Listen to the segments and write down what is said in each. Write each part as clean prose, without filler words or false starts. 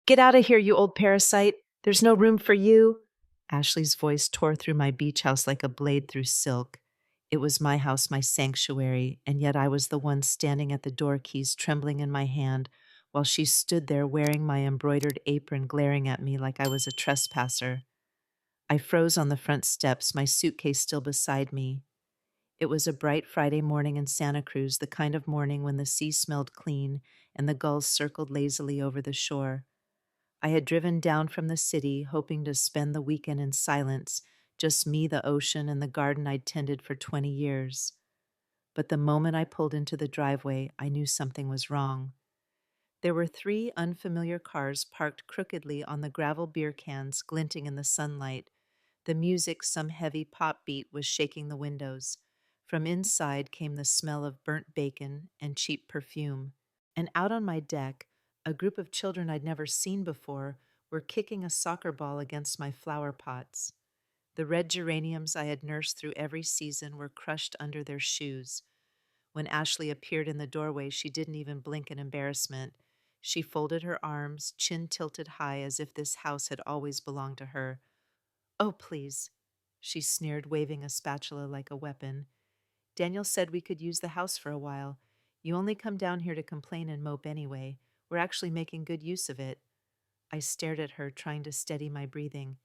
Get out of here, you old parasite. There's no room for you. Ashley's voice tore through my beach house like a blade through silk. It was my house, my sanctuary, and yet I was the one standing at the door keys trembling in my hand while she stood there wearing my embroidered apron glaring at me like I was a trespasser. I froze on the front steps, my suitcase still beside me. It was a bright Friday morning in Santa Cruz, the kind of morning when the sea smelled clean and the gulls circled lazily over the shore. I had driven down from the city, hoping to spend the weekend in silence, just me, the ocean, and the garden I'd tended for 20 years. But the moment I pulled into the driveway, I knew something was wrong. There were three unfamiliar cars parked crookedly on the gravel beer cans glinting in the sunlight. The music, some heavy pop beat, was shaking the windows. From inside came the smell of burnt bacon and cheap perfume. And out on my deck, a group of children I'd never seen before were kicking a soccer ball against my flower pots. The red geraniums I had nursed through every season were crushed under their shoes. When Ashley appeared in the doorway, she didn't even blink in embarrassment. She folded her arms, chin tilted high, as if this house had always belonged to her. "Oh, please," she sneered, waving a spatula like a weapon. "Daniel said we could use the house for a while. You only come down here to complain and mope anyway. We're actually making good use of it." I stared at her, trying to steady my breathing.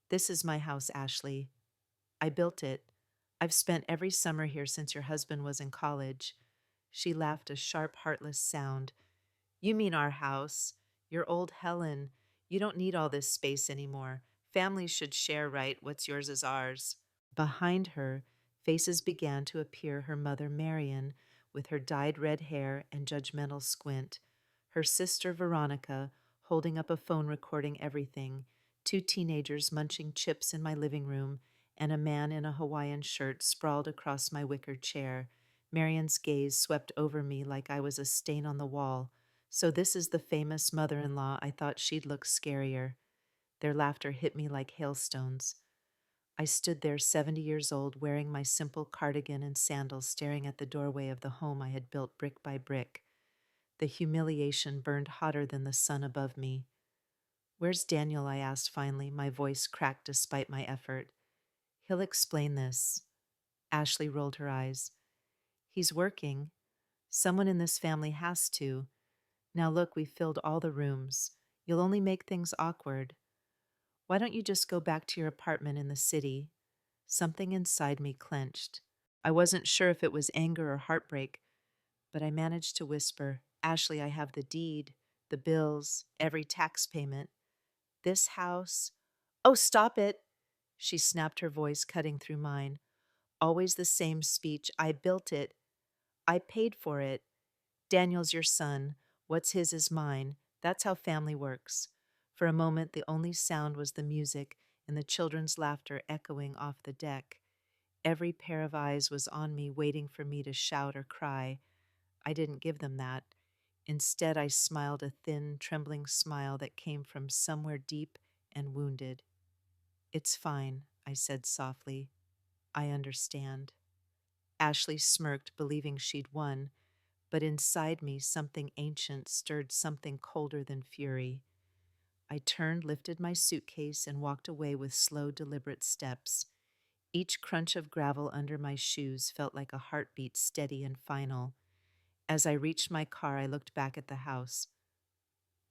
"This is my house, Ashley. I built it. I've spent every summer here since your husband was in college." She laughed a sharp, heartless sound. "You mean our house. Your old Helen. You don't need all this space anymore. Families should share, right? What's yours is ours." Behind her, faces began to appear: her mother, Marion, with her dyed red hair and judgmental squint, her sister, Veronica, holding up a phone recording everything, two teenagers munching chips in my living room, and a man in a Hawaiian shirt sprawled across my wicker chair. Marion's gaze swept over me like I was a stain on the wall. So this is the famous mother-in-law. I thought she'd look scarier. Their laughter hit me like hailstones. I stood there, 70 years old, wearing my simple cardigan and sandals, staring at the doorway of the home I had built brick by brick. The humiliation burned hotter than the sun above me. "Where's Daniel?" I asked finally, my voice cracked despite my effort. "He'll explain this." Ashley rolled her eyes. "He's working. Someone in this family has to. Now look, we filled all the rooms. You'll only make things awkward. Why don't you just go back to your apartment in the city?" Something inside me clenched. I wasn't sure if it was anger or heartbreak, but I managed to whisper, "Ashley, I have the deed, the bills, every tax payment. This house—" "Oh, stop it!" She snapped, her voice cutting through mine. Always the same speech. "I built it. I paid for it. Daniel's your son. What's his is mine. That's how family works." For a moment, the only sound was the music and the children's laughter echoing off the deck. Every pair of eyes was on me, waiting for me to shout or cry. I didn't give them that. Instead, I smiled a thin, trembling smile that came from somewhere deep and wounded. "It's fine," I said softly. "I understand." Ashley smirked, believing she'd won, but inside me something ancient stirred something colder than fury. I turned, lifted my suitcase, and walked away with slow, deliberate steps. Each crunch of gravel under my shoes felt like a heartbeat, steady and final. As I reached my car, I looked back at the house.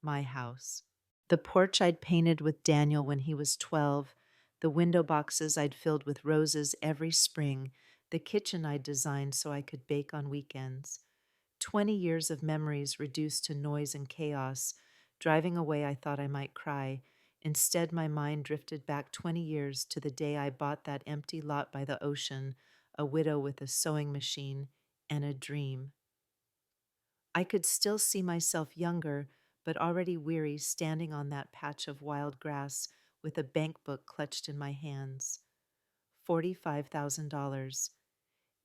My house. The porch I'd painted with Daniel when he was 12, the window boxes I'd filled with roses every spring, the kitchen I'd designed so I could bake on weekends. 20 years of memories reduced to noise and chaos. Driving away, I thought I might cry. Instead, my mind drifted back 20 years to the day I bought that empty lot by the ocean, a widow with a sewing machine and a dream. I could still see myself younger, but already weary, standing on that patch of wild grass with a bank book clutched in my hands. $45,000.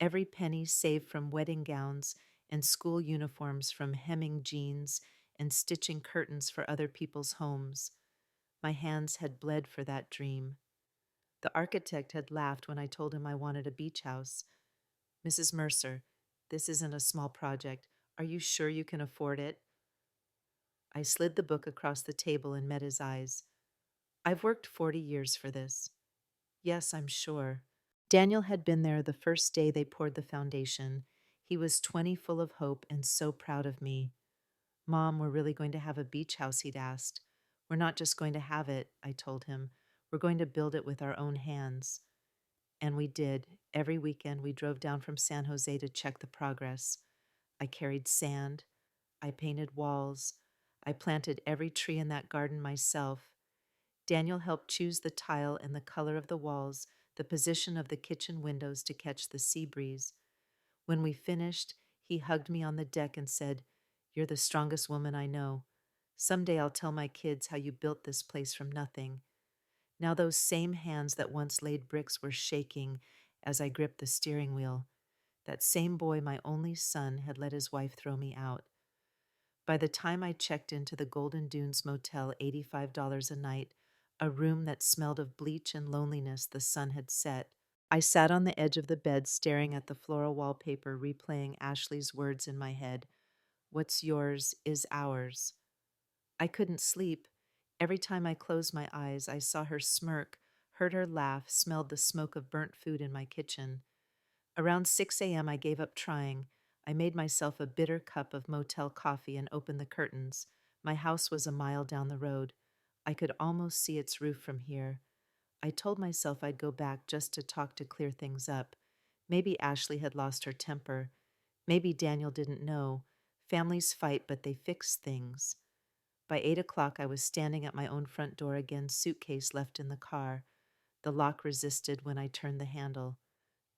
Every penny saved from wedding gowns and school uniforms, from hemming jeans and stitching curtains for other people's homes. My hands had bled for that dream. The architect had laughed when I told him I wanted a beach house. "Mrs. Mercer, this isn't a small project. Are you sure you can afford it?" I slid the book across the table and met his eyes. I've worked 40 years for this. Yes, I'm sure. Daniel had been there the first day they poured the foundation. He was 20, full of hope and so proud of me. Mom, we're really going to have a beach house, he'd asked. We're not just going to have it, I told him. We're going to build it with our own hands. And we did. Every weekend we drove down from San Jose to check the progress. I carried sand. I painted walls. I planted every tree in that garden myself. Daniel helped choose the tile and the color of the walls, the position of the kitchen windows to catch the sea breeze. When we finished, he hugged me on the deck and said, "You're the strongest woman I know. Someday I'll tell my kids how you built this place from nothing." Now those same hands that once laid bricks were shaking as I gripped the steering wheel. That same boy, my only son, had let his wife throw me out. By the time I checked into the Golden Dunes Motel, $85 a night, a room that smelled of bleach and loneliness, the sun had set. I sat on the edge of the bed staring at the floral wallpaper, replaying Ashley's words in my head. What's yours is ours. I couldn't sleep. Every time I closed my eyes, I saw her smirk, heard her laugh, smelled the smoke of burnt food in my kitchen. Around 6 a.m., I gave up trying. I made myself a bitter cup of motel coffee and opened the curtains. My house was a mile down the road. I could almost see its roof from here. I told myself I'd go back just to talk to clear things up. Maybe Ashley had lost her temper. Maybe Daniel didn't know. Families fight, but they fix things. By 8 o'clock, I was standing at my own front door again, suitcase left in the car. The lock resisted when I turned the handle.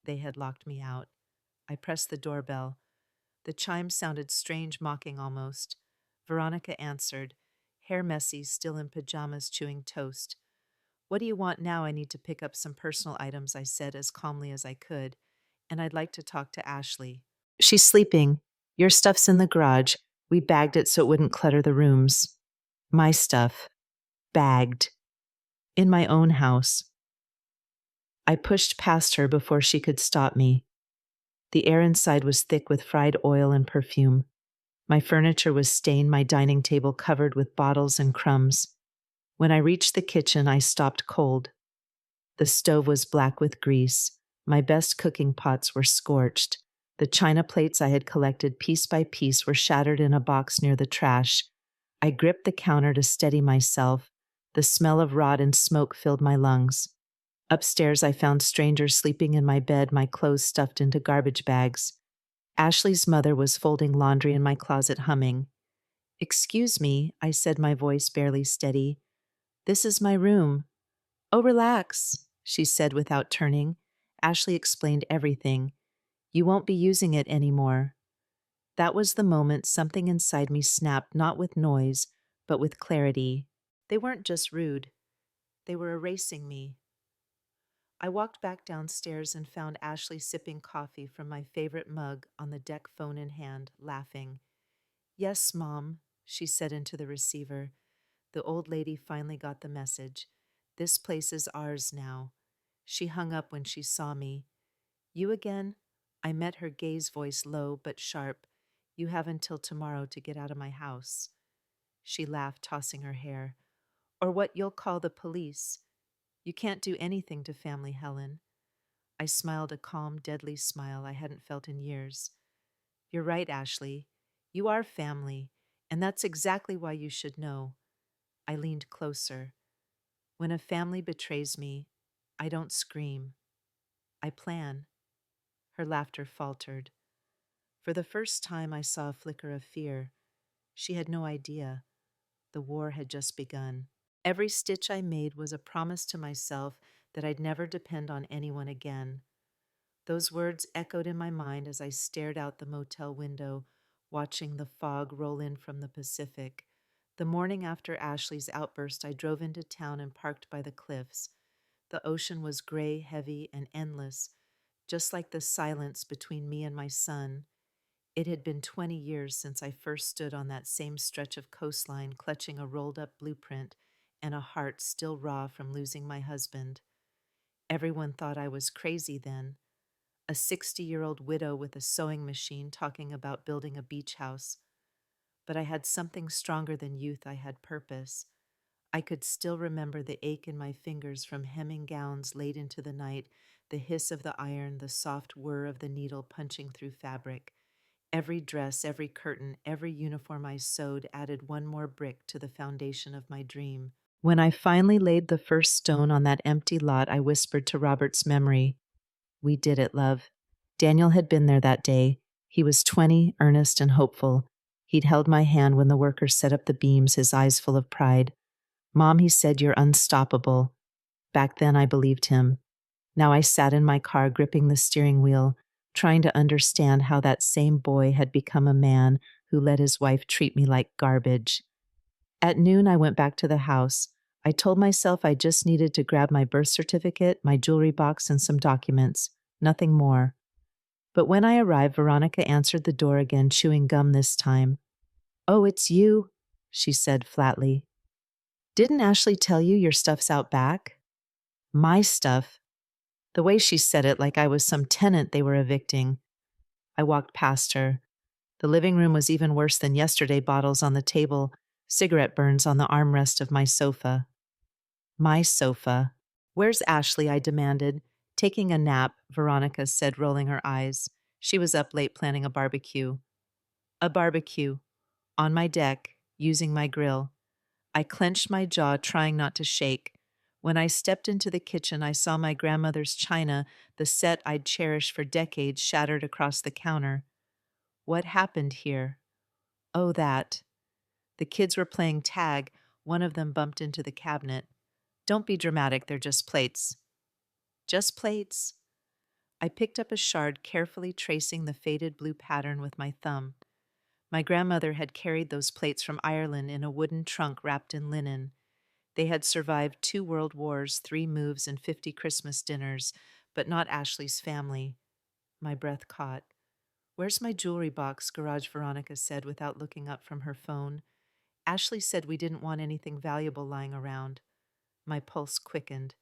They had locked me out. I pressed the doorbell. The chime sounded strange, mocking almost. Veronica answered, hair messy, still in pajamas, chewing toast. "What do you want now? I need to pick up some personal items," I said as calmly as I could. "And I'd like to talk to Ashley." "She's sleeping. Your stuff's in the garage. We bagged it so it wouldn't clutter the rooms." My stuff. Bagged. In my own house. I pushed past her before she could stop me. The air inside was thick with fried oil and perfume. My furniture was stained, my dining table covered with bottles and crumbs. When I reached the kitchen, I stopped cold. The stove was black with grease. My best cooking pots were scorched. The china plates I had collected piece by piece were shattered in a box near the trash. I gripped the counter to steady myself. The smell of rot and smoke filled my lungs. Upstairs, I found strangers sleeping in my bed, my clothes stuffed into garbage bags. Ashley's mother was folding laundry in my closet, humming. "Excuse me," I said, my voice barely steady. "This is my room." "Oh, relax," she said without turning. Ashley explained everything. "You won't be using it anymore." That was the moment something inside me snapped, not with noise, but with clarity. They weren't just rude. They were erasing me. I walked back downstairs and found Ashley sipping coffee from my favorite mug on the deck, phone in hand, laughing. "Yes, Mom," she said into the receiver. The old lady finally got the message. "This place is ours now." She hung up when she saw me. "You again?" I met her gaze, voice low but sharp. "You have until tomorrow to get out of my house." She laughed, tossing her hair. "Or what you'll call the police. You can't do anything to family, Helen." I smiled a calm, deadly smile I hadn't felt in years. "You're right, Ashley. You are family, and that's exactly why you should know." I leaned closer. "When a family betrays me, I don't scream. I plan." Her laughter faltered. For the first time, I saw a flicker of fear. She had no idea. The war had just begun. Every stitch I made was a promise to myself that I'd never depend on anyone again. Those words echoed in my mind as I stared out the motel window, watching the fog roll in from the Pacific. The morning after Ashley's outburst, I drove into town and parked by the cliffs. The ocean was gray, heavy, and endless, just like the silence between me and my son. It had been 20 years since I first stood on that same stretch of coastline, clutching a rolled-up blueprint and a heart still raw from losing my husband. Everyone thought I was crazy then, a 60-year-old widow with a sewing machine talking about building a beach house. but I had something stronger than youth. I had purpose. I could still remember the ache in my fingers from hemming gowns late into the night, the hiss of the iron, the soft whir of the needle punching through fabric. Every dress, every curtain, every uniform I sewed added one more brick to the foundation of my dream. When I finally laid the first stone on that empty lot, I whispered to Robert's memory, "We did it, love." Daniel had been there that day. He was 20, earnest and hopeful. He'd held my hand when the workers set up the beams, his eyes full of pride. "Mom," he said, "you're unstoppable." Back then, I believed him. Now I sat in my car, gripping the steering wheel, trying to understand how that same boy had become a man who let his wife treat me like garbage. At noon, I went back to the house. I told myself I just needed to grab my birth certificate, my jewelry box, and some documents. Nothing more. But when I arrived, Veronica answered the door again, chewing gum this time. "Oh, it's you," she said flatly. "Didn't Ashley tell you your stuff's out back?" My stuff. The way she said it, like I was some tenant they were evicting. I walked past her. The living room was even worse than yesterday, bottles on the table, cigarette burns on the armrest of my sofa. My sofa. "Where's Ashley?" I demanded. "Taking a nap," Veronica said, rolling her eyes. She was up late planning a barbecue. A barbecue. On my deck, using my grill. I clenched my jaw, trying not to shake. When I stepped into the kitchen, I saw my grandmother's china, the set I'd cherished for decades, shattered across the counter. What happened here? Oh, that. The kids were playing tag. One of them bumped into the cabinet. "Don't be dramatic, they're just plates." Just plates? I picked up a shard, carefully tracing the faded blue pattern with my thumb. My grandmother had carried those plates from Ireland in a wooden trunk wrapped in linen. They had survived 2 world wars, 3 moves, and 50 Christmas dinners, but not Ashley's family. My breath caught. "Where's my jewelry box?" Garage Veronica said without looking up from her phone. "Ashley said we didn't want anything valuable lying around." My pulse quickened.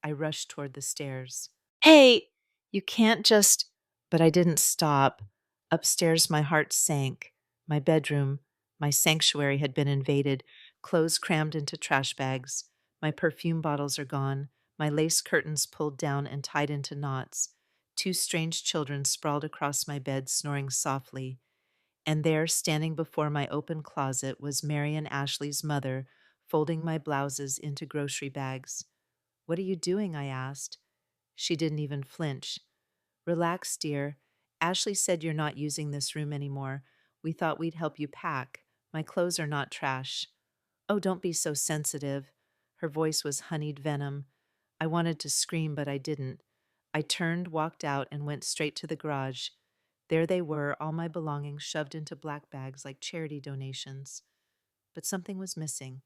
I rushed toward the stairs. "Hey, you can't just—" But I didn't stop. Upstairs, my heart sank. My bedroom, my sanctuary, had been invaded, clothes crammed into trash bags. My perfume bottles are gone, my lace curtains pulled down and tied into knots. 2 strange children sprawled across my bed, snoring softly. And there, standing before my open closet, was Marian Ashley's mother, folding my blouses into grocery bags. "What are you doing?" I asked. She didn't even flinch. "Relax, dear. Ashley said you're not using this room anymore. We thought we'd help you pack. My clothes are not trash." "Oh, don't be so sensitive." Her voice was honeyed venom. I wanted to scream, but I didn't. I turned, walked out, and went straight to the garage. There they were, all my belongings shoved into black bags like charity donations. But something was missing.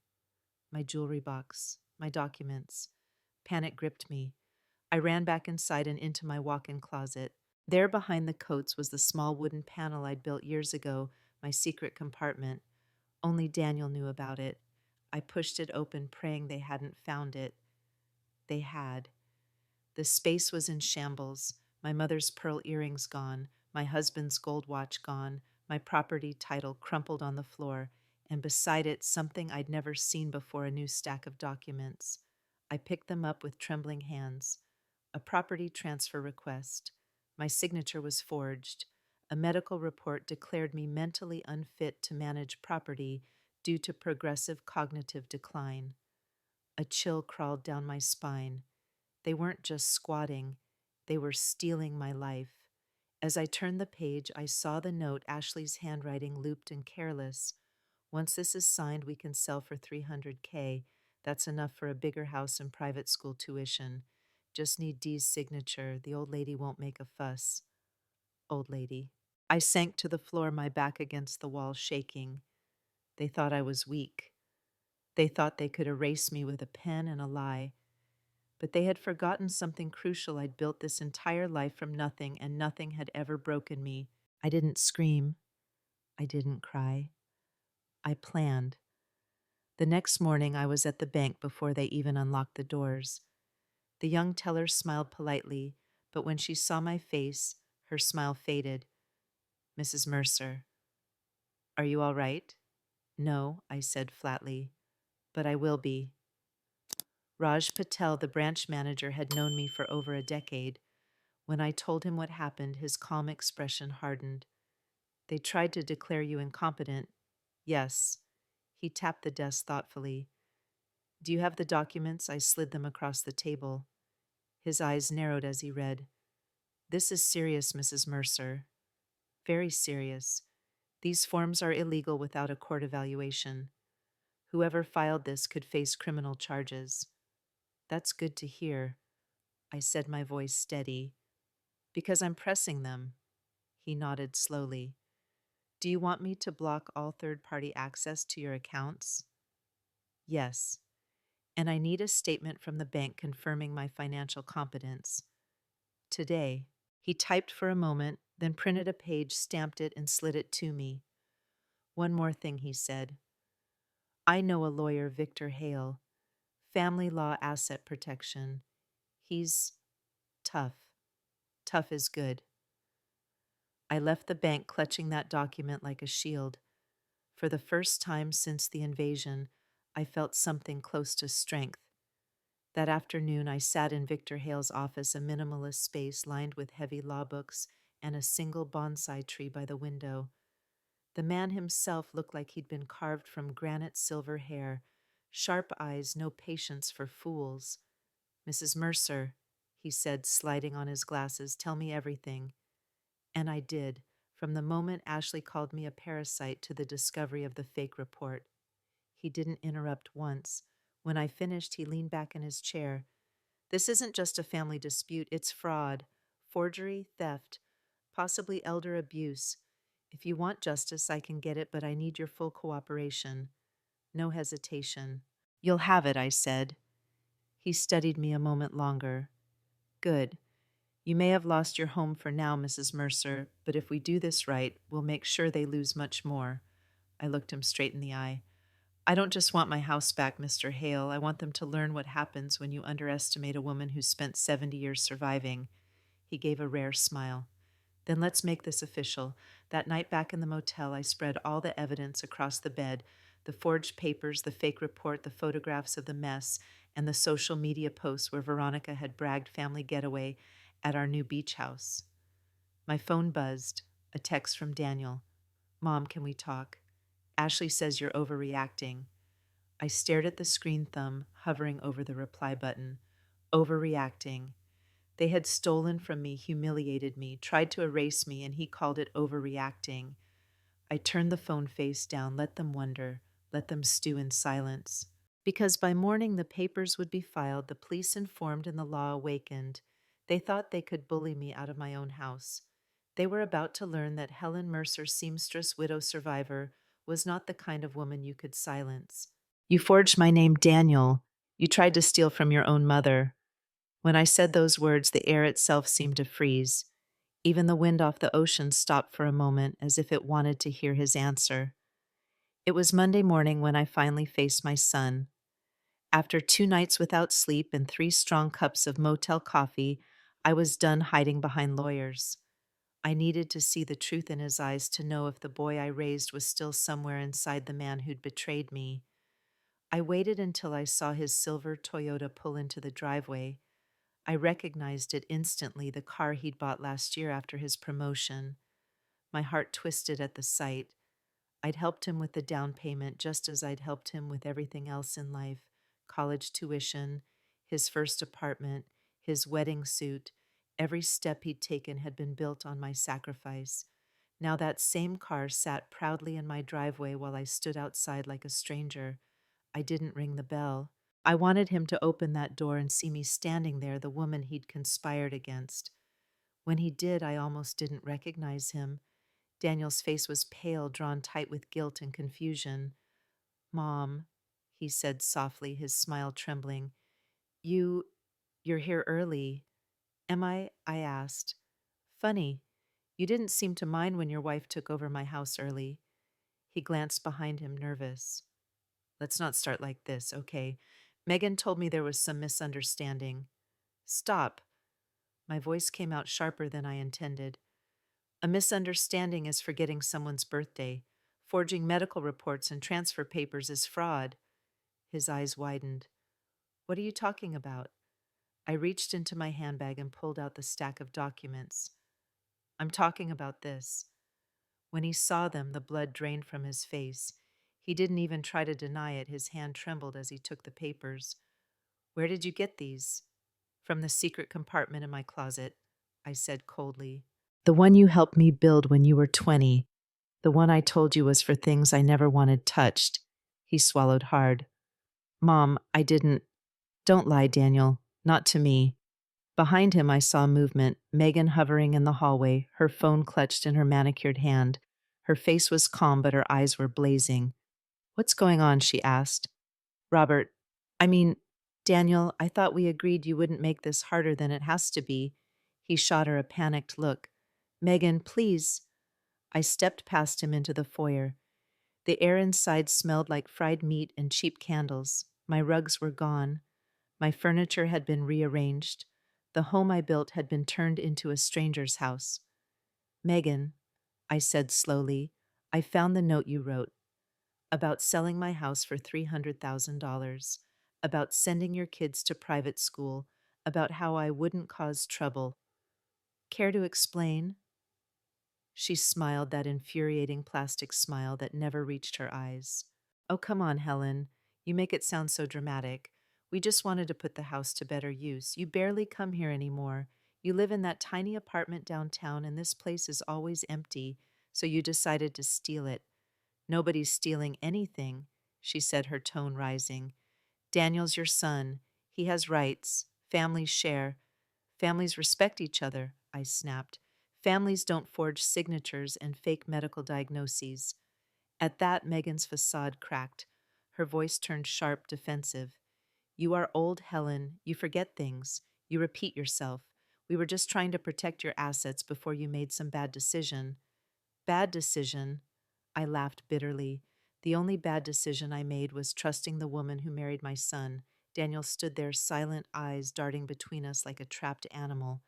My jewelry box, my documents. Panic gripped me. I ran back inside and into my walk-in closet. There behind the coats was the small wooden panel I'd built years ago, my secret compartment. Only Daniel knew about it. I pushed it open, praying they hadn't found it. They had. The space was in shambles. My mother's pearl earrings gone, my husband's gold watch gone, my property title crumpled on the floor, and beside it something I'd never seen before, a new stack of documents. I picked them up with trembling hands. A property transfer request. My signature was forged. A medical report declared me mentally unfit to manage property due to progressive cognitive decline. A chill crawled down my spine. They weren't just squatting, they were stealing my life. As I turned the page, I saw the note, Ashley's handwriting, looped and careless. "Once this is signed, we can sell for $300K. That's enough for a bigger house and private school tuition. Just need Dee's signature. The old lady won't make a fuss." Old lady. I sank to the floor, my back against the wall, shaking. They thought I was weak. They thought they could erase me with a pen and a lie. But they had forgotten something crucial. I'd built this entire life from nothing, and nothing had ever broken me. I didn't scream. I didn't cry. I planned. The next morning, I was at the bank before they even unlocked the doors. The young teller smiled politely, but when she saw my face, her smile faded. "Mrs. Mercer, are you all right?" No, I said flatly, but I will be. Raj Patel, the branch manager, had known me for over a decade. When I told him what happened, his calm expression hardened. They tried to declare you incompetent. Yes. He tapped the desk thoughtfully. Do you have the documents? I slid them across the table. His eyes narrowed as he read. This is serious, Mrs. Mercer. Very serious. These forms are illegal without a court evaluation. Whoever filed this could face criminal charges. That's good to hear. I said, my voice steady. Because I'm pressing them. He nodded slowly. Do you want me to block all third-party access to your accounts? Yes. And I need a statement from the bank confirming my financial competence. Today. He typed for a moment, then printed a page, stamped it, and slid it to me. One more thing, he said. I know a lawyer, Victor Hale. Family law asset protection. He's tough. Tough is good. I left the bank clutching that document like a shield. For the first time since the invasion, I felt something close to strength. That afternoon, I sat in Victor Hale's office, a minimalist space lined with heavy law books and a single bonsai tree by the window. The man himself looked like he'd been carved from granite silver hair, sharp eyes, no patience for fools. Mrs. Mercer, he said, sliding on his glasses, tell me everything. And I did, from the moment Ashley called me a parasite to the discovery of the fake report. He didn't interrupt once. When I finished, he leaned back in his chair. This isn't just a family dispute, it's fraud, forgery, theft, possibly elder abuse. If you want justice, I can get it, but I need your full cooperation. No hesitation. You'll have it, I said. He studied me a moment longer. Good. You may have lost your home for now, Mrs. Mercer, but if we do this right, we'll make sure they lose much more. I looked him straight in the eye. I don't just want my house back, Mr. Hale. I want them to learn what happens when you underestimate a woman who spent 70 years surviving. He gave a rare smile. Then let's make this official. That night back in the motel, I spread all the evidence across the bed, the forged papers, the fake report, the photographs of the mess, and the social media posts where Veronica had bragged family getaway at our new beach house. My phone buzzed, a text from Daniel. Mom, can we talk? Ashley says you're overreacting. I stared at the screen thumb, hovering over the reply button. Overreacting. They had stolen from me, humiliated me, tried to erase me, and he called it overreacting. I turned the phone face down, let them wonder, let them stew in silence. Because by morning the papers would be filed, the police informed and the law awakened. They thought they could bully me out of my own house. They were about to learn that Helen Mercer, seamstress widow survivor, was not the kind of woman you could silence. You forged my name, Daniel. You tried to steal from your own mother. When I said those words, the air itself seemed to freeze. Even the wind off the ocean stopped for a moment, as if it wanted to hear his answer. It was Monday morning when I finally faced my son. After 2 nights without sleep and 3 strong cups of motel coffee, I was done hiding behind lawyers. I needed to see the truth in his eyes to know if the boy I raised was still somewhere inside the man who'd betrayed me. I waited until I saw his silver Toyota pull into the driveway. I recognized it instantly, the car he'd bought last year after his promotion. My heart twisted at the sight. I'd helped him with the down payment just as I'd helped him with everything else in life. College tuition, his first apartment, his wedding suit. Every step he'd taken had been built on my sacrifice. Now that same car sat proudly in my driveway while I stood outside like a stranger. I didn't ring the bell. I wanted him to open that door and see me standing there, the woman he'd conspired against. When he did, I almost didn't recognize him. Daniel's face was pale, drawn tight with guilt and confusion. Mom, he said softly, his smile trembling. You're here early. Am I asked. Funny. You didn't seem to mind when your wife took over my house early. He glanced behind him, nervous. Let's not start like this, okay? Megan told me there was some misunderstanding. Stop. My voice came out sharper than I intended. A misunderstanding is forgetting someone's birthday. Forging medical reports and transfer papers is fraud. His eyes widened. What are you talking about? I reached into my handbag and pulled out the stack of documents. I'm talking about this. When he saw them, the blood drained from his face. He didn't even try to deny it. His hand trembled as he took the papers. Where did you get these? From the secret compartment in my closet, I said coldly. The one you helped me build when you were 20. The one I told you was for things I never wanted touched. He swallowed hard. Mom, I didn't. Don't lie, Daniel. Not to me. Behind him, I saw movement, Megan hovering in the hallway, her phone clutched in her manicured hand. Her face was calm, but her eyes were blazing. What's going on? She asked. Robert, I mean, Daniel, I thought we agreed you wouldn't make this harder than it has to be. He shot her a panicked look. Megan, please. I stepped past him into the foyer. The air inside smelled like fried meat and cheap candles. My rugs were gone. My furniture had been rearranged. The home I built had been turned into a stranger's house. Megan, I said slowly, I found the note you wrote about selling my house for $300,000, about sending your kids to private school, about how I wouldn't cause trouble. Care to explain? She smiled, that infuriating plastic smile that never reached her eyes. Oh, come on, Helen. You make it sound so dramatic. We just wanted to put the house to better use. You barely come here anymore. You live in that tiny apartment downtown, and this place is always empty, so you decided to steal it. Nobody's stealing anything, she said, her tone rising. Daniel's your son. He has rights. Families share. Families respect each other, I snapped. Families don't forge signatures and fake medical diagnoses. At that, Megan's facade cracked. Her voice turned sharp, defensive. You are old, Helen. You forget things. You repeat yourself. We were just trying to protect your assets before you made some bad decision. Bad decision? I laughed bitterly. The only bad decision I made was trusting the woman who married my son. Daniel stood there, silent eyes darting between us like a trapped animal.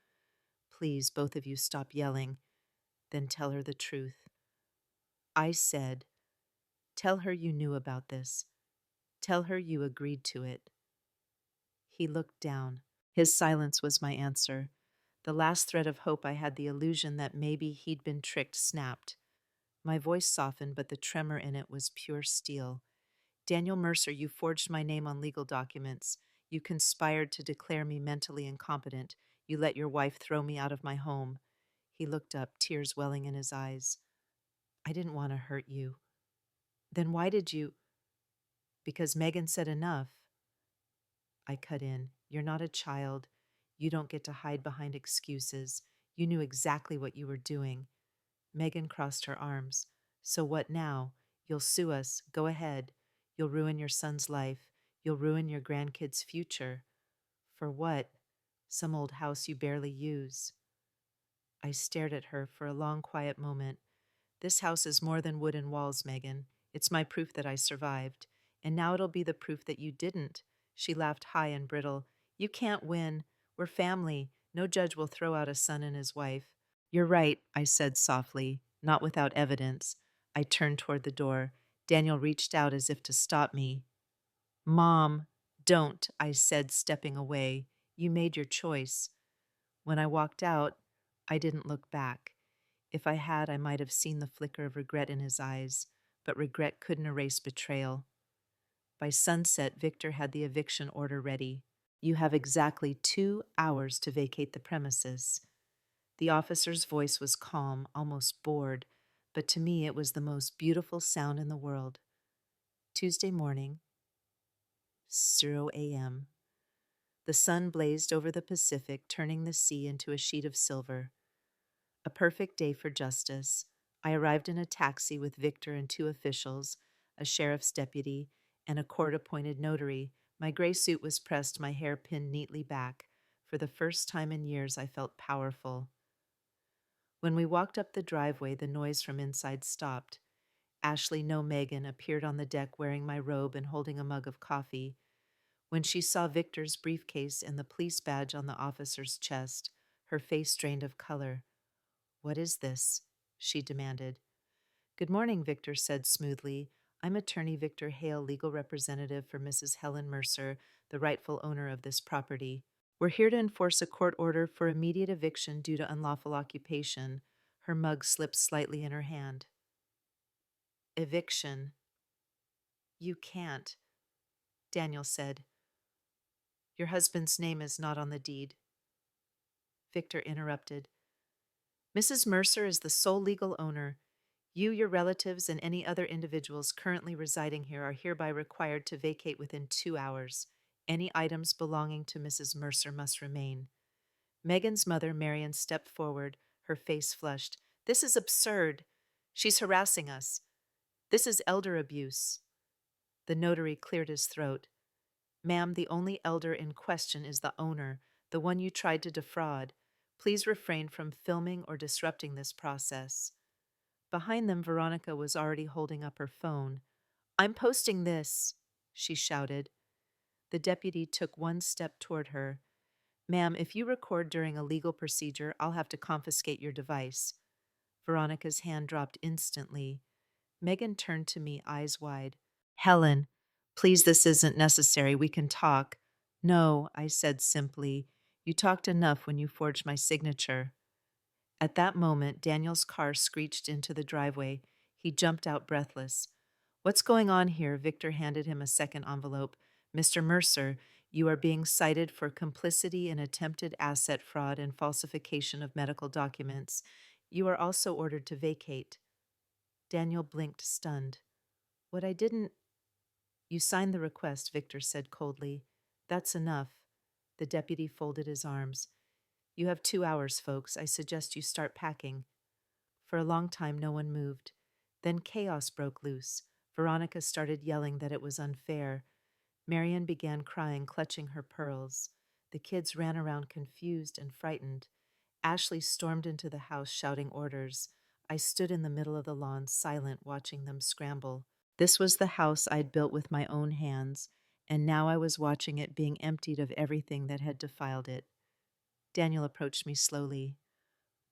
Please, both of you, stop yelling. Then tell her the truth. I said, tell her you knew about this. Tell her you agreed to it. He looked down. His silence was my answer. The last thread of hope I had, the illusion that maybe he'd been tricked, snapped. My voice softened, but the tremor in it was pure steel. Daniel Mercer, you forged my name on legal documents. You conspired to declare me mentally incompetent. You let your wife throw me out of my home. He looked up, tears welling in his eyes. I didn't want to hurt you. Then why did you? Because Megan said enough. I cut in. You're not a child. You don't get to hide behind excuses. You knew exactly what you were doing. Megan crossed her arms. So what now? You'll sue us. Go ahead. You'll ruin your son's life. You'll ruin your grandkids' future. For what? Some old house you barely use. I stared at her for a long, quiet moment. This house is more than wood and walls, Megan. It's my proof that I survived. And now it'll be the proof that you didn't. She laughed high and brittle. You can't win. We're family. No judge will throw out a son and his wife. You're right, I said softly, not without evidence. I turned toward the door. Daniel reached out as if to stop me. Mom, don't, I said, stepping away. You made your choice. When I walked out, I didn't look back. If I had, I might have seen the flicker of regret in his eyes, but regret couldn't erase betrayal. By sunset, Victor had the eviction order ready. You have exactly 2 hours to vacate the premises. The officer's voice was calm, almost bored, but to me it was the most beautiful sound in the world. Tuesday morning, 0 a.m. The sun blazed over the Pacific, turning the sea into a sheet of silver. A perfect day for justice. I arrived in a taxi with Victor and 2 officials, a sheriff's deputy, and a court-appointed notary. My gray suit was pressed, my hair pinned neatly back. For the first time in years, I felt powerful. When we walked up the driveway, the noise from inside stopped. Ashley, no Megan, appeared on the deck wearing my robe and holding a mug of coffee. When she saw Victor's briefcase and the police badge on the officer's chest, her face drained of color. What is this? She demanded. Good morning, Victor said smoothly. I'm attorney Victor Hale, legal representative for Mrs. Helen Mercer, the rightful owner of this property. We're here to enforce a court order for immediate eviction due to unlawful occupation. Her mug slipped slightly in her hand. Eviction. You can't, Daniel said. Your husband's name is not on the deed. Victor interrupted. Mrs. Mercer is the sole legal owner. You, your relatives, and any other individuals currently residing here are hereby required to vacate within 2 hours. Any items belonging to Mrs. Mercer must remain. Megan's mother, Marion, stepped forward, her face flushed. This is absurd. She's harassing us. This is elder abuse. The notary cleared his throat. Ma'am, the only elder in question is the owner, the one you tried to defraud. Please refrain from filming or disrupting this process. Behind them, Veronica was already holding up her phone. I'm posting this, she shouted. The deputy took one step toward her. Ma'am, if you record during a legal procedure, I'll have to confiscate your device. Veronica's hand dropped instantly. Megan turned to me, eyes wide. Helen, please, this isn't necessary. We can talk. No, I said simply. You talked enough when you forged my signature. At that moment, Daniel's car screeched into the driveway. He jumped out breathless. What's going on here? Victor handed him a second envelope. Mr. Mercer, you are being cited for complicity in attempted asset fraud and falsification of medical documents. You are also ordered to vacate. Daniel blinked, stunned. What I didn't... You signed the request, Victor said coldly. That's enough. The deputy folded his arms. You have 2 hours, folks. I suggest you start packing. For a long time, no one moved. Then chaos broke loose. Veronica started yelling that it was unfair. Marian began crying, clutching her pearls. The kids ran around confused and frightened. Ashley stormed into the house, shouting orders. I stood in the middle of the lawn, silent, watching them scramble. This was the house I'd built with my own hands, and now I was watching it being emptied of everything that had defiled it. Daniel approached me slowly.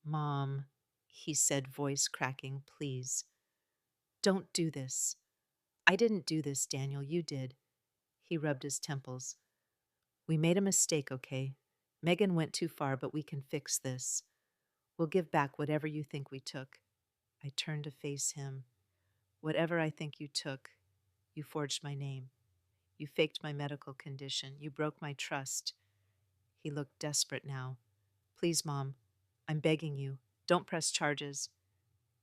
Mom, he said, voice cracking, please. Don't do this. I didn't do this, Daniel, you did. He rubbed his temples. We made a mistake, okay? Megan went too far, but we can fix this. We'll give back whatever you think we took. I turned to face him. Whatever I think you took, you forged my name. You faked my medical condition. You broke my trust. He looked desperate now. Please, Mom, I'm begging you, don't press charges.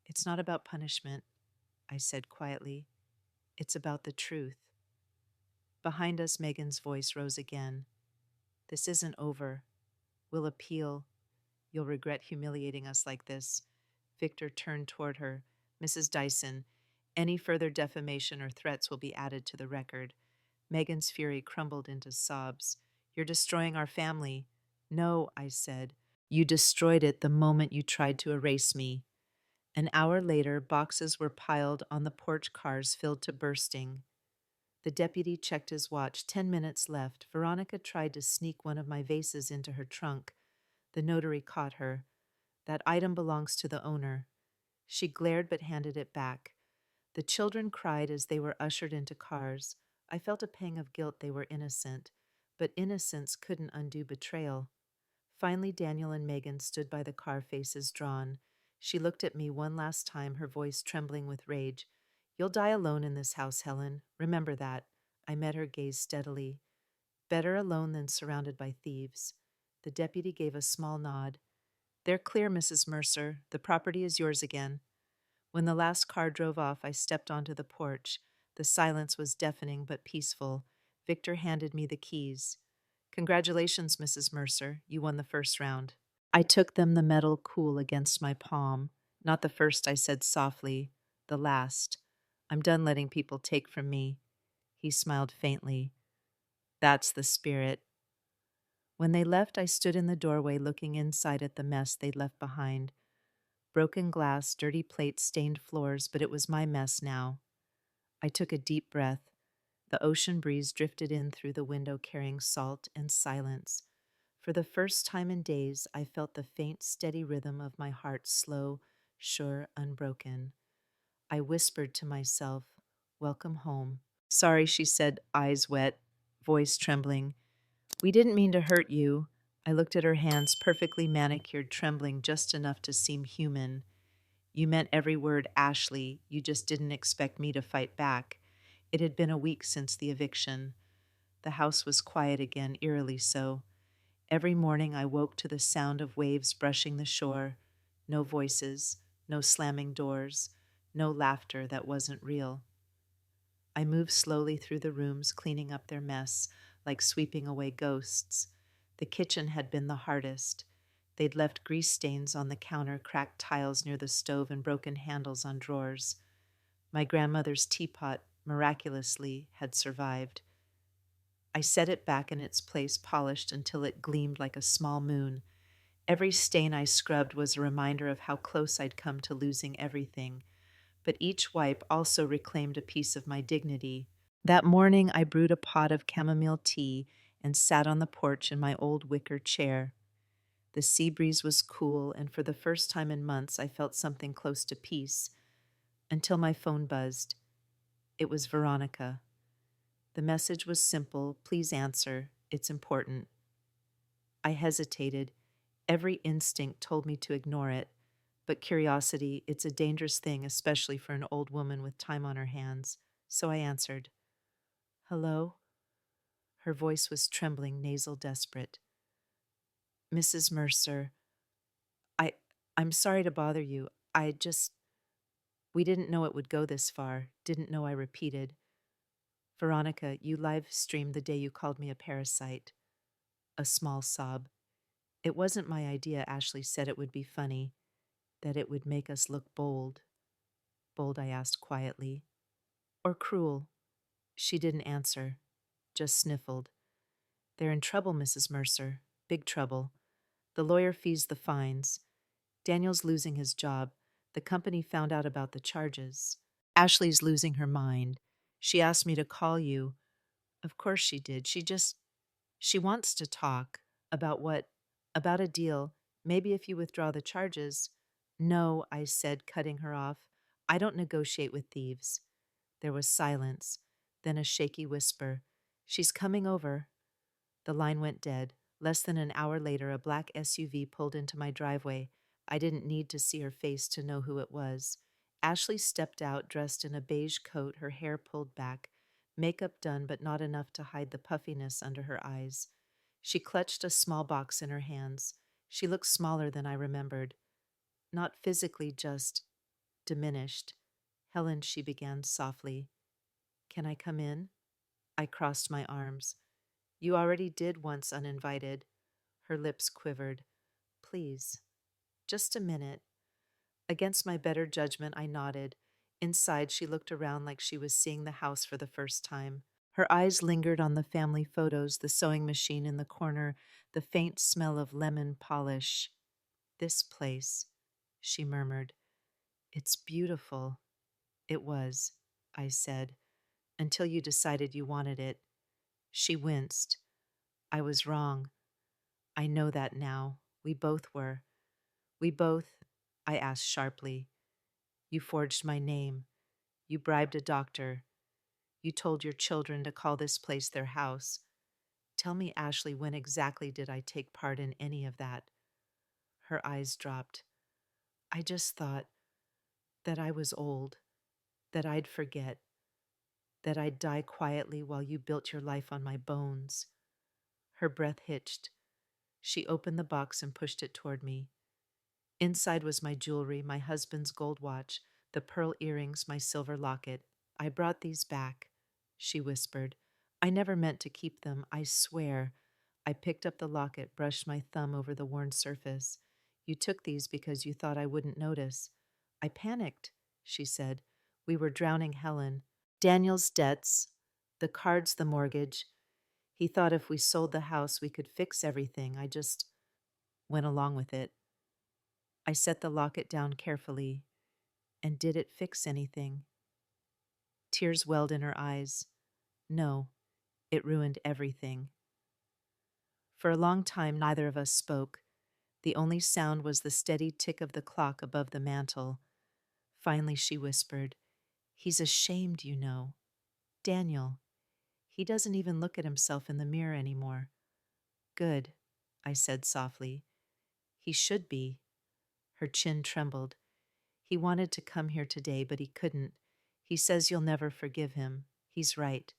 It's not about punishment, I said quietly. It's about the truth. Behind us, Megan's voice rose again. This isn't over. We'll appeal. You'll regret humiliating us like this. Victor turned toward her. Mrs. Dyson, any further defamation or threats will be added to the record. Megan's fury crumbled into sobs. You're destroying our family. No, I said. You destroyed it the moment you tried to erase me. An hour later, boxes were piled on the porch cars filled to bursting. The deputy checked his watch. 10 minutes left. Veronica tried to sneak one of my vases into her trunk. The notary caught her. That item belongs to the owner. She glared but handed it back. The children cried as they were ushered into cars. I felt a pang of guilt. They were innocent, but innocence couldn't undo betrayal. Finally, Daniel and Megan stood by the car, faces drawn. She looked at me one last time, her voice trembling with rage. You'll die alone in this house, Helen. Remember that. I met her gaze steadily. Better alone than surrounded by thieves. The deputy gave a small nod. They're clear, Mrs. Mercer. The property is yours again. When the last car drove off, I stepped onto the porch. The silence was deafening but peaceful. Victor handed me the keys. Congratulations, Mrs. Mercer. You won the first round. I took them, the metal cool against my palm. Not the first, I said softly. The last. I'm done letting people take from me. He smiled faintly. That's the spirit. When they left, I stood in the doorway looking inside at the mess they'd left behind. Broken glass, dirty plates, stained floors, but it was my mess now. I took a deep breath. The ocean breeze drifted in through the window carrying salt and silence. For the first time in days, I felt the faint, steady rhythm of my heart, slow, sure, unbroken. I whispered to myself, "Welcome home." "Sorry," she said, eyes wet, voice trembling. "We didn't mean to hurt you." I looked at her hands, perfectly manicured, trembling just enough to seem human. "You meant every word, Ashley. You just didn't expect me to fight back." It had been a week since the eviction. The house was quiet again, eerily so. Every morning I woke to the sound of waves brushing the shore. No voices, no slamming doors, no laughter that wasn't real. I moved slowly through the rooms, cleaning up their mess, like sweeping away ghosts. The kitchen had been the hardest. They'd left grease stains on the counter, cracked tiles near the stove, and broken handles on drawers. My grandmother's teapot, miraculously, had survived. I set it back in its place, polished until it gleamed like a small moon. Every stain I scrubbed was a reminder of how close I'd come to losing everything, but each wipe also reclaimed a piece of my dignity. That morning, I brewed a pot of chamomile tea and sat on the porch in my old wicker chair. The sea breeze was cool, and for the first time in months, I felt something close to peace, until my phone buzzed. It was Veronica. The message was simple: "Please answer. It's important." I hesitated. Every instinct told me to ignore it, but curiosity, it's a dangerous thing, especially for an old woman with time on her hands. So I answered. "Hello?" Her voice was trembling, nasal, desperate. "Mrs. Mercer, I I'm sorry to bother you. We didn't know it would go this far. Didn't know," I repeated. "Veronica, you live streamed the day you called me a parasite." A small sob. "It wasn't my idea." Ashley said it would be funny, that it would make us look bold. Bold, I asked quietly. "Or cruel?" She didn't answer, just sniffled. "They're in trouble, Mrs. Mercer. Big trouble. The lawyer fees the fines. Daniel's losing his job. The company found out about the charges. Ashley's losing her mind. She asked me to call you." Of course she did. She wants to talk. About what? About a deal. Maybe if you withdraw the charges." "No," I said, cutting her off. "I don't negotiate with thieves." There was silence, then a shaky whisper. "She's coming over." The line went dead. Less than an hour later, a black SUV pulled into my driveway. I didn't need to see her face to know who it was. Ashley stepped out, dressed in a beige coat, her hair pulled back, makeup done but not enough to hide the puffiness under her eyes. She clutched a small box in her hands. She looked smaller than I remembered. Not physically, just diminished. "Helen," she began softly. "Can I come in?" I crossed my arms. "You already did once uninvited." Her lips quivered. "Please, just a minute." Against my better judgment, I nodded. Inside, she looked around like she was seeing the house for the first time. Her eyes lingered on the family photos, the sewing machine in the corner, the faint smell of lemon polish. "This place," she murmured. "It's beautiful." "It was," I said, "until you decided you wanted it." She winced. "I was wrong. I know that now. We both were." "We both," I asked sharply. "You forged my name. You bribed a doctor. You told your children to call this place their house. Tell me, Ashley, when exactly did I take part in any of that?" Her eyes dropped. "I just thought that I was old, that I'd forget, that I'd die quietly while you built your life on my bones." Her breath hitched. She opened the box and pushed it toward me. Inside was my jewelry, my husband's gold watch, the pearl earrings, my silver locket. "I brought these back," she whispered. "I never meant to keep them, I swear." I picked up the locket, brushed my thumb over the worn surface. "You took these because you thought I wouldn't notice." "I panicked," she said. "We were drowning Helen. Daniel's debts, the cards, the mortgage. He thought if we sold the house, we could fix everything. I just went along with it." I set the locket down carefully. "And did it fix anything?" Tears welled in her eyes. "No, it ruined everything." For a long time, neither of us spoke. The only sound was the steady tick of the clock above the mantel. Finally, she whispered, He's ashamed, you know. Daniel. He doesn't even look at himself in the mirror anymore. Good, I said softly. He should be. Her chin trembled. He wanted to come here today, but he couldn't. He says you'll never forgive him. He's right.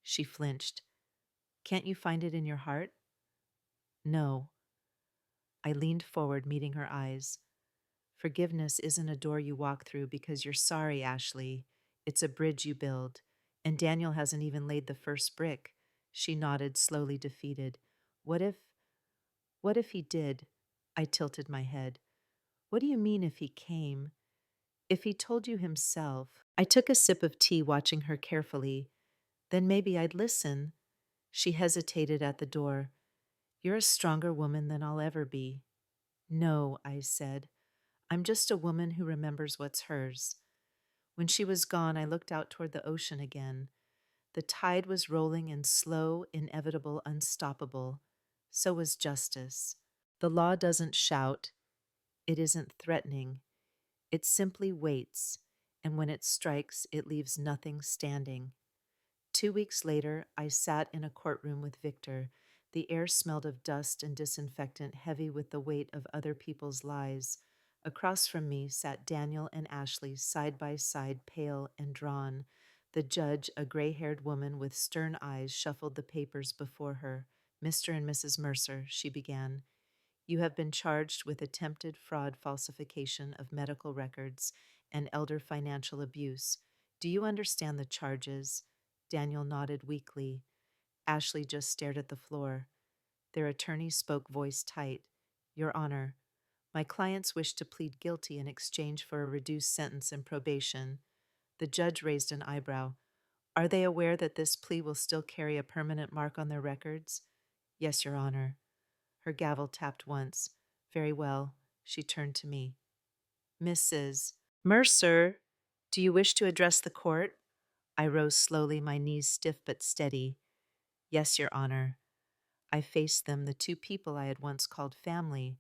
She flinched. Can't you find it in your heart? No. I leaned forward, meeting her eyes. Forgiveness isn't a door you walk through because you're sorry, Ashley. It's a bridge you build. And Daniel hasn't even laid the first brick. She nodded, slowly defeated. What if, what if he did? I tilted my head. What do you mean if he came? If he told you himself? I took a sip of tea, watching her carefully. Then maybe I'd listen. She hesitated at the door. You're a stronger woman than I'll ever be. No, I said. I'm just a woman who remembers what's hers. When she was gone, I looked out toward the ocean again. The tide was rolling in slow, inevitable, unstoppable. So was justice. The law doesn't shout. It isn't threatening. It simply waits, and when it strikes, it leaves nothing standing. 2 weeks later, I sat in a courtroom with Victor. The air smelled of dust and disinfectant, heavy with the weight of other people's lies. Across from me sat Daniel and Ashley, side by side, pale and drawn. The judge, a gray-haired woman with stern eyes, shuffled the papers before her. Mr. and Mrs. Mercer, she began. You have been charged with attempted fraud, falsification of medical records, and elder financial abuse. Do you understand the charges? Daniel nodded weakly. Ashley just stared at the floor. Their attorney spoke, voice tight. Your Honor, my clients wish to plead guilty in exchange for a reduced sentence and probation. The judge raised an eyebrow. Are they aware that this plea will still carry a permanent mark on their records? Yes, Your Honor. Her gavel tapped once. Very well. She turned to me. Mrs. Mercer, do you wish to address the court? I rose slowly, my knees stiff but steady. Yes, Your Honor. I faced them, the two people I had once called family.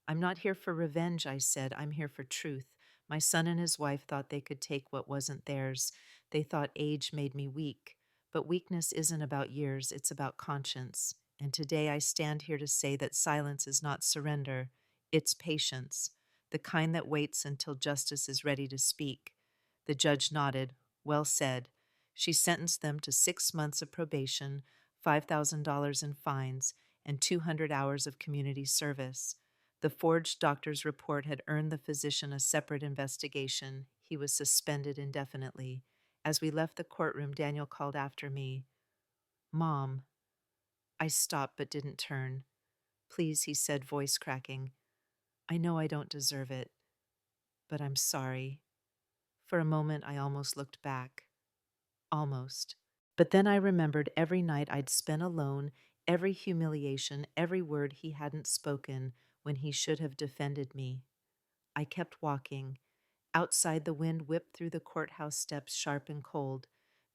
I'm not here for revenge, I said. I'm here for truth. My son and his wife thought they could take what wasn't theirs. They thought age made me weak. But weakness isn't about years, it's about conscience. And today I stand here to say that silence is not surrender, it's patience, the kind that waits until justice is ready to speak. The judge nodded. Well said. She sentenced them to 6 months of probation, $5,000 in fines, and 200 hours of community service. The forged doctor's report had earned the physician a separate investigation. He was suspended indefinitely. As we left the courtroom, Daniel called after me, Mom. I stopped but didn't turn. Please, he said, voice cracking. I know I don't deserve it, but I'm sorry. For a moment, I almost looked back. Almost. But then I remembered every night I'd spent alone, every humiliation, every word he hadn't spoken when he should have defended me. I kept walking. Outside, the wind whipped through the courthouse steps, sharp and cold.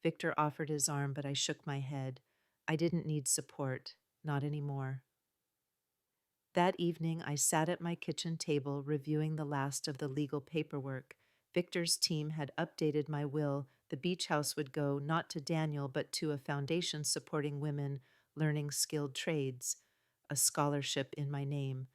Victor offered his arm, but I shook my head. I didn't need support, not anymore. That evening, I sat at my kitchen table reviewing the last of the legal paperwork. Victor's team had updated my will. The beach house would go not to Daniel, but to a foundation supporting women learning skilled trades, a scholarship in my name.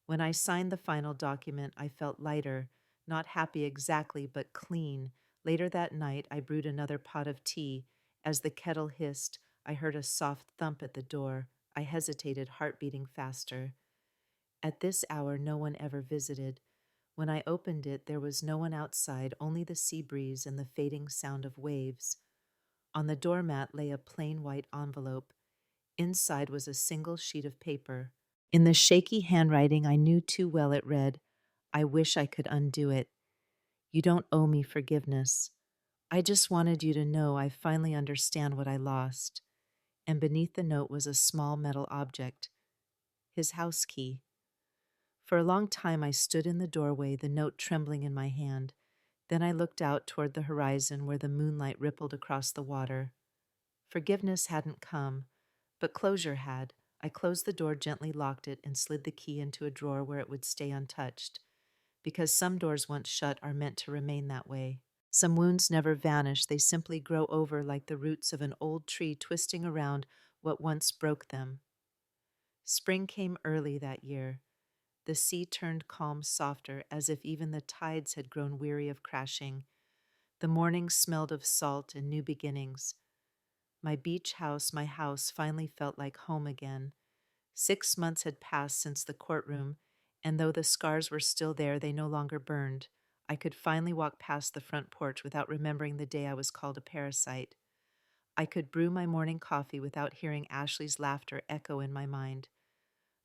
When I signed the final document, I felt lighter, not happy exactly, but clean. Later that night, I brewed another pot of tea. As the kettle hissed, I heard a soft thump at the door. I hesitated, heart beating faster. At this hour, no one ever visited. When I opened it, there was no one outside, only the sea breeze and the fading sound of waves. On the doormat lay a plain white envelope. Inside was a single sheet of paper. In the shaky handwriting I knew too well, it read, I wish I could undo it. You don't owe me forgiveness. I just wanted you to know I finally understand what I lost. And beneath the note was a small metal object, his house key. For a long time I stood in the doorway, the note trembling in my hand. Then I looked out toward the horizon where the moonlight rippled across the water. Forgiveness hadn't come, but closure had. I closed the door, gently locked it, and slid the key into a drawer where it would stay untouched. Because some doors once shut are meant to remain that way. Some wounds never vanish, they simply grow over like the roots of an old tree twisting around what once broke them. Spring came early that year. The sea turned calm softer, as if even the tides had grown weary of crashing. The morning smelled of salt and new beginnings. My beach house, my house, finally felt like home again. 6 months had passed since the courtroom, and though the scars were still there, they no longer burned. I could finally walk past the front porch without remembering the day I was called a parasite. I could brew my morning coffee without hearing Ashley's laughter echo in my mind.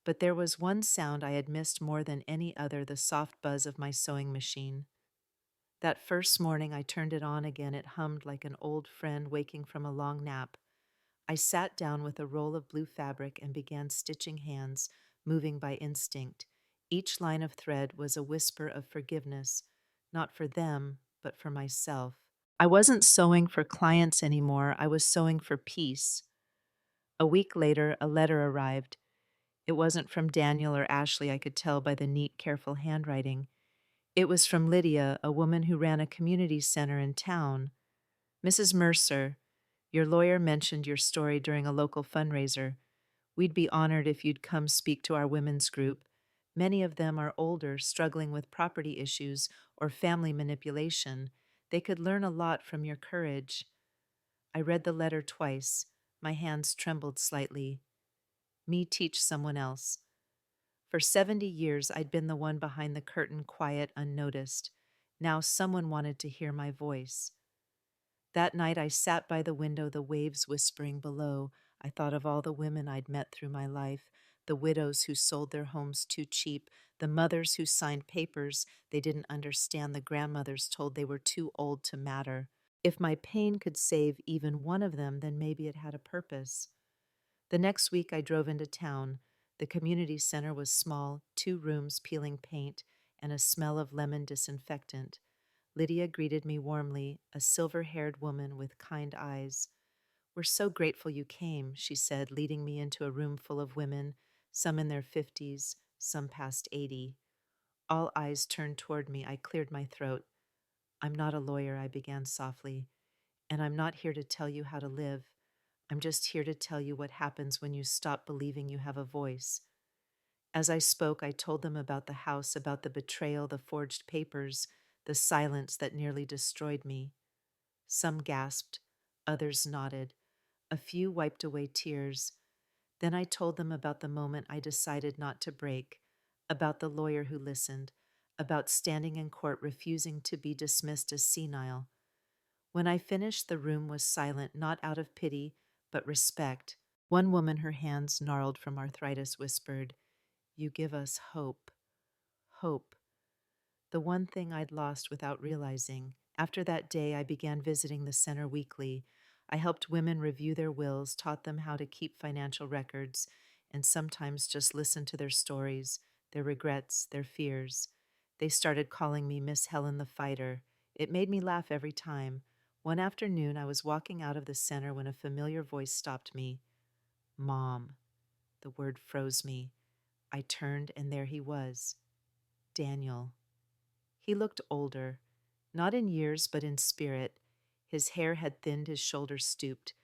But there was one sound I had missed more than any other, the soft buzz of my sewing machine. That first morning I turned it on again, it hummed like an old friend waking from a long nap. I sat down with a roll of blue fabric and began stitching hands, moving by instinct. Each line of thread was a whisper of forgiveness, not for them, but for myself. I wasn't sewing for clients anymore, I was sewing for peace. A week later, a letter arrived. It wasn't from Daniel or Ashley, I could tell by the neat, careful handwriting. It was from Lydia, a woman who ran a community center in town. Mrs. Mercer, your lawyer mentioned your story during a local fundraiser. We'd be honored if you'd come speak to our women's group. Many of them are older, struggling with property issues or family manipulation. They could learn a lot from your courage. I read the letter twice. My hands trembled slightly. Me teach someone else. For 70 years, I'd been the one behind the curtain, quiet, unnoticed. Now someone wanted to hear my voice. That night I sat by the window, the waves whispering below. I thought of all the women I'd met through my life, the widows who sold their homes too cheap, the mothers who signed papers they didn't understand, the grandmothers told they were too old to matter. If my pain could save even one of them, then maybe it had a purpose. The next week I drove into town. The community center was small, 2 rooms peeling paint, and a smell of lemon disinfectant. Lydia greeted me warmly, a silver-haired woman with kind eyes. "We're so grateful you came," she said, leading me into a room full of women, some in their 50s, some past 80. All eyes turned toward me. I cleared my throat. "I'm not a lawyer," I began softly, "and I'm not here to tell you how to live. I'm just here to tell you what happens when you stop believing you have a voice." As I spoke, I told them about the house, about the betrayal, the forged papers, the silence that nearly destroyed me. Some gasped, others nodded. A few wiped away tears. Then I told them about the moment I decided not to break, about the lawyer who listened, about standing in court refusing to be dismissed as senile. When I finished, the room was silent, not out of pity, but respect. One woman, her hands gnarled from arthritis, whispered, "You give us hope." Hope. The one thing I'd lost without realizing. After that day, I began visiting the center weekly. I helped women review their wills, taught them how to keep financial records, and sometimes just listened to their stories, their regrets, their fears. They started calling me Miss Helen the Fighter. It made me laugh every time. One afternoon, I was walking out of the center when a familiar voice stopped me. "Mom." The word froze me. I turned, and there he was. Daniel. He looked older, not in years, but in spirit. His hair had thinned, his shoulders stooped.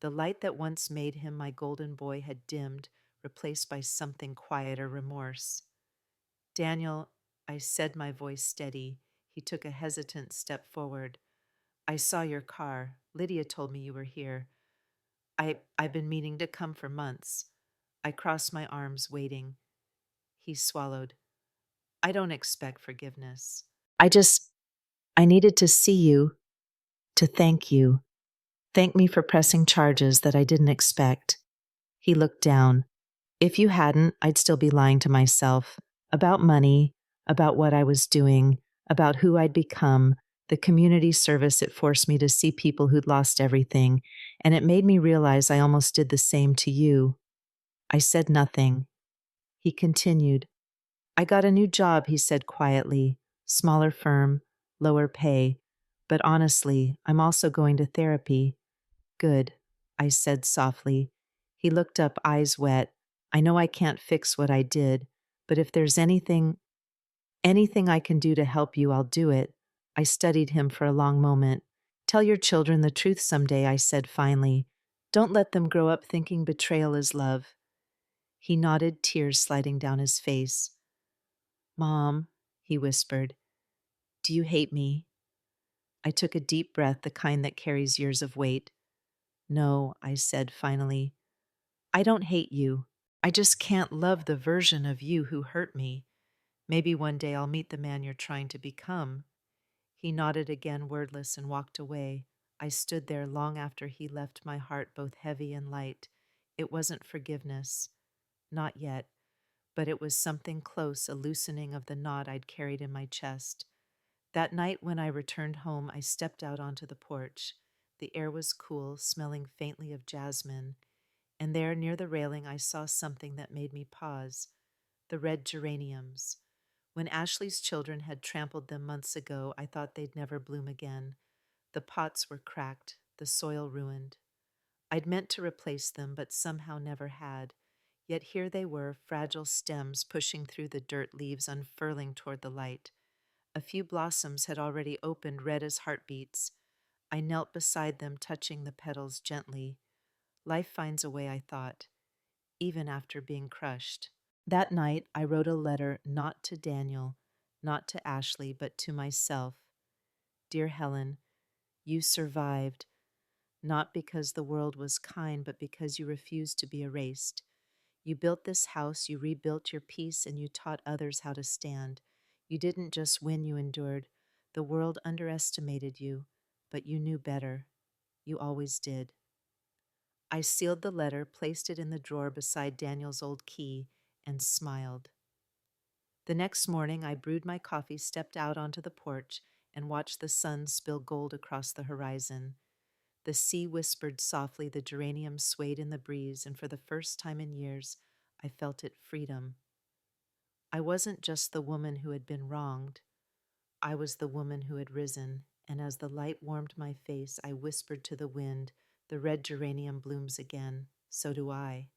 The light that once made him my golden boy had dimmed, replaced by something quieter, remorse. "Daniel," I said, my voice steady. He took a hesitant step forward. "I saw your car. Lydia told me you were here. I've been meaning to come for months." I crossed my arms, waiting. He swallowed. "I don't expect forgiveness. I needed to see you, to thank you. Thank me for pressing charges that I didn't expect." He looked down. "If you hadn't, I'd still be lying to myself. About money, about what I was doing, about who I'd become. The community service, it forced me to see people who'd lost everything, and it made me realize I almost did the same to you." I said nothing. He continued. "I got a new job," he said quietly. "Smaller firm, lower pay. But honestly, I'm also going to therapy." "Good," I said softly. He looked up, eyes wet. "I know I can't fix what I did, but if there's anything I can do to help you, I'll do it. I studied him for a long moment. Tell your children the truth someday, I said finally. Don't let them grow up thinking betrayal is love. He nodded, tears sliding down his face. Mom, he whispered, do you hate me? I took a deep breath, the kind that carries years of weight. No, I said finally. I don't hate you. I just can't love the version of you who hurt me. Maybe one day I'll meet the man you're trying to become. He nodded again, wordless, and walked away. I stood there long after he left, my heart both heavy and light. It wasn't forgiveness. Not yet. But it was something close, a loosening of the knot I'd carried in my chest. That night when I returned home, I stepped out onto the porch. The air was cool, smelling faintly of jasmine, and there near the railing I saw something that made me pause. The red geraniums. When Ashley's children had trampled them months ago, I thought they'd never bloom again. The pots were cracked, the soil ruined. I'd meant to replace them, but somehow never had. Yet here they were, fragile stems pushing through the dirt, leaves unfurling toward the light. A few blossoms had already opened, red as heartbeats. I knelt beside them, touching the petals gently. Life finds a way, I thought, even after being crushed. That night, I wrote a letter not to Daniel, not to Ashley, but to myself. Dear Helen, you survived, not because the world was kind, but because you refused to be erased. You built this house, you rebuilt your peace, and you taught others how to stand. You didn't just win, you endured. The world underestimated you, but you knew better. You always did. I sealed the letter, placed it in the drawer beside Daniel's old key, and smiled. The next morning, I brewed my coffee, stepped out onto the porch, and watched the sun spill gold across the horizon. The sea whispered softly, the geraniums swayed in the breeze, and for the first time in years, I felt it freedom. I wasn't just the woman who had been wronged. I was the woman who had risen, and as the light warmed my face, I whispered to the wind, the red geranium blooms again, so do I.